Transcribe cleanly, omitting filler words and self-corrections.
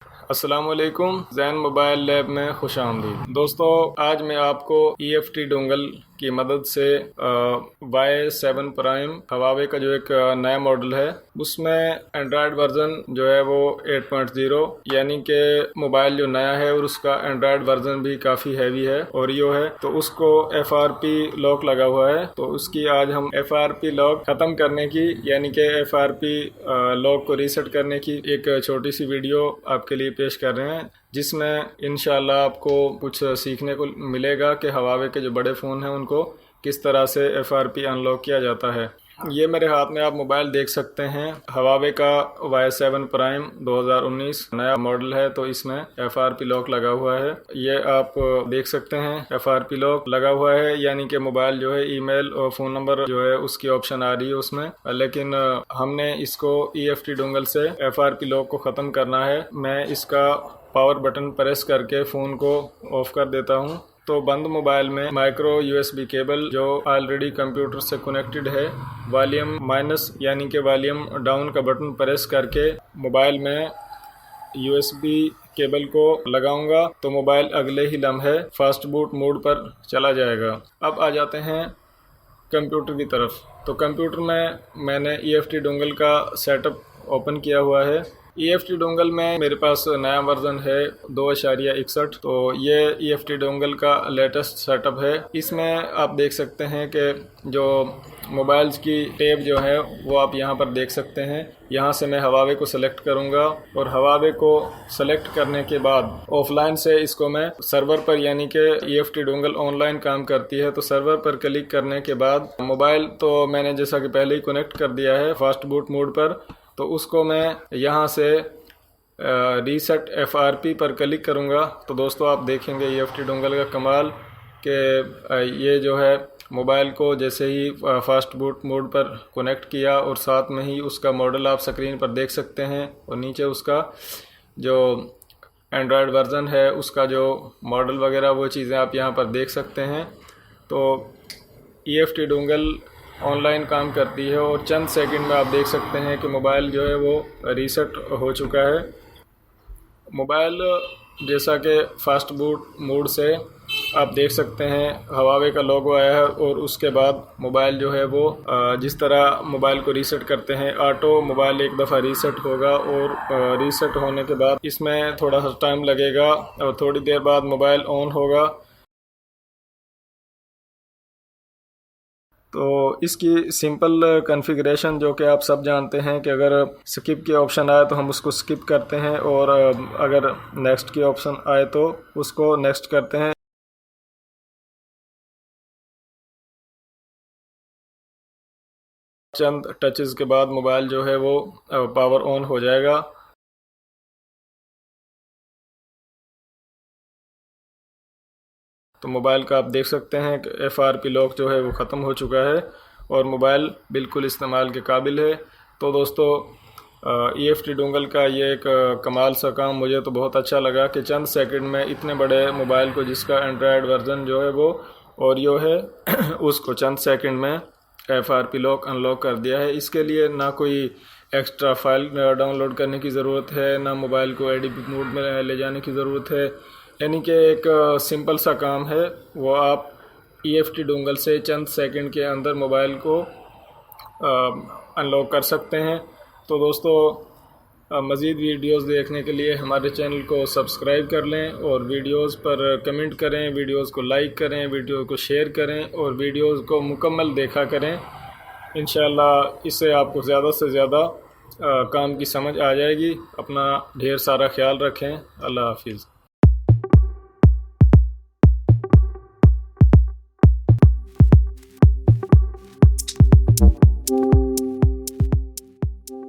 अस्सलामुअलैकुम, Jain mobile lab में खुशामदीद। दोस्तों, आज मैं आपको EFT डोंगल की मदद से Y7 प्राइम हवावे का जो एक नया मॉडल है उसमें एंड्रॉयड वर्जन जो है वो 8.0 यानी कि मोबाइल जो नया है और उसका एंड्रॉयड वर्जन भी काफ़ी हैवी है, ओरियो है, तो उसको FRP लॉक लगा हुआ है। तो उसकी आज हम FRP लॉक ख़त्म करने की यानी कि FRP लॉक को रीसेट करने की एक छोटी सी वीडियो आपके लिए पेश कर रहे हैं, जिसमें इंशाल्लाह आपको कुछ सीखने को मिलेगा कि हवावे के जो बड़े फ़ोन हैं उनको किस तरह से FRP अनलॉक किया जाता है। ये मेरे हाथ में आप मोबाइल देख सकते हैं, हवावे का Y7 प्राइम 2019 नया मॉडल है, तो इसमें FRP लॉक लगा हुआ है। ये आप देख सकते हैं FRP लॉक लगा हुआ है, यानी कि मोबाइल जो है ईमेल और फ़ोन नंबर जो है उसकी ऑप्शन आ रही है उसमें, लेकिन हमने इसको EFT डोंगल से FRP लॉक को ख़त्म करना है। मैं इसका पावर बटन प्रेस करके फ़ोन को ऑफ कर देता हूँ। तो बंद मोबाइल में माइक्रो USB केबल जो ऑलरेडी कंप्यूटर से कनेक्टेड है, वॉल्यूम माइनस यानी कि वॉल्यूम डाउन का बटन प्रेस करके मोबाइल में USB केबल को लगाऊंगा तो मोबाइल अगले ही लम्हे फास्ट बूट मोड पर चला जाएगा। अब आ जाते हैं कंप्यूटर की तरफ। तो कंप्यूटर में मैंने EFT डोंगल का सेटअप ओपन किया हुआ है। EFT डोंगल में मेरे पास नया वर्जन है 2.61। तो ये EFT डोंगल का लेटेस्ट सेटअप है। इसमें आप देख सकते हैं कि जो मोबाइल्स की टैब जो है वो आप यहाँ पर देख सकते हैं। यहाँ से मैं हवावे को सेलेक्ट करूँगा और हवावे को सेलेक्ट करने के बाद ऑफलाइन से इसको मैं सर्वर पर, यानी कि EFT डोंगल ऑनलाइन काम करती है, तो सर्वर पर क्लिक करने के बाद मोबाइल तो मैंने जैसा कि पहले ही कनेक्ट कर दिया है फास्ट बूट मोड पर, तो उसको मैं यहाँ से रीसेट FRP पर क्लिक करूँगा। तो दोस्तों आप देखेंगे EFT डोंगल का कमाल कि ये जो है मोबाइल को जैसे ही फास्ट बूट मोड पर कनेक्ट किया और साथ में ही उसका मॉडल आप स्क्रीन पर देख सकते हैं और नीचे उसका जो एंड्रॉयड वर्जन है उसका जो मॉडल वगैरह वो चीज़ें आप यहाँ पर देख सकते हैं। तो EFT डोंगल ऑनलाइन काम करती है और चंद सेकंड में आप देख सकते हैं कि मोबाइल जो है वो रीसेट हो चुका है। मोबाइल जैसा कि फास्ट बूट मोड से आप देख सकते हैं हवावे का लोगो आया है और उसके बाद मोबाइल जो है वो जिस तरह मोबाइल को रीसेट करते हैं ऑटो मोबाइल एक दफ़ा रीसेट होगा और रीसेट होने के बाद इसमें थोड़ा सा टाइम लगेगा और थोड़ी देर बाद मोबाइल ऑन होगा। तो इसकी सिंपल कॉन्फ़िगरेशन जो कि आप सब जानते हैं कि अगर स्किप के ऑप्शन आए तो हम उसको स्किप करते हैं और अगर नेक्स्ट की ऑप्शन आए तो उसको नेक्स्ट करते हैं। चंद टचेस के बाद मोबाइल जो है वो पावर ऑन हो जाएगा। तो मोबाइल का आप देख सकते हैं कि FRP लॉक जो है वो ख़त्म हो चुका है और मोबाइल बिल्कुल इस्तेमाल के काबिल है। तो दोस्तों EFT डोंगल का ये एक कमाल सा काम मुझे तो बहुत अच्छा लगा कि चंद सेकंड में इतने बड़े मोबाइल को जिसका एंड्रॉयड वर्जन जो है वो ओरियो है उसको चंद सेकंड में FRP लॉक अनलॉक कर दिया है। इसके लिए ना कोई एक्स्ट्रा फाइल डाउनलोड करने की ज़रूरत है, ना मोबाइल को ADP मोड में ले जाने की ज़रूरत है, यानी कि एक सिंपल सा काम है वो आप EFT डोंगल से चंद सेकंड के अंदर मोबाइल को अनलॉक कर सकते हैं। तो दोस्तों मज़ीद वीडियोस देखने के लिए हमारे चैनल को सब्सक्राइब कर लें और वीडियोस पर कमेंट करें, वीडियोस को लाइक करें, वीडियो को शेयर करें और वीडियोस को मुकम्मल देखा करें। इंशाल्लाह इससे आपको ज़्यादा से ज़्यादा काम की समझ आ जाएगी। अपना ढेर सारा ख्याल रखें। अल्लाह हाफिज़।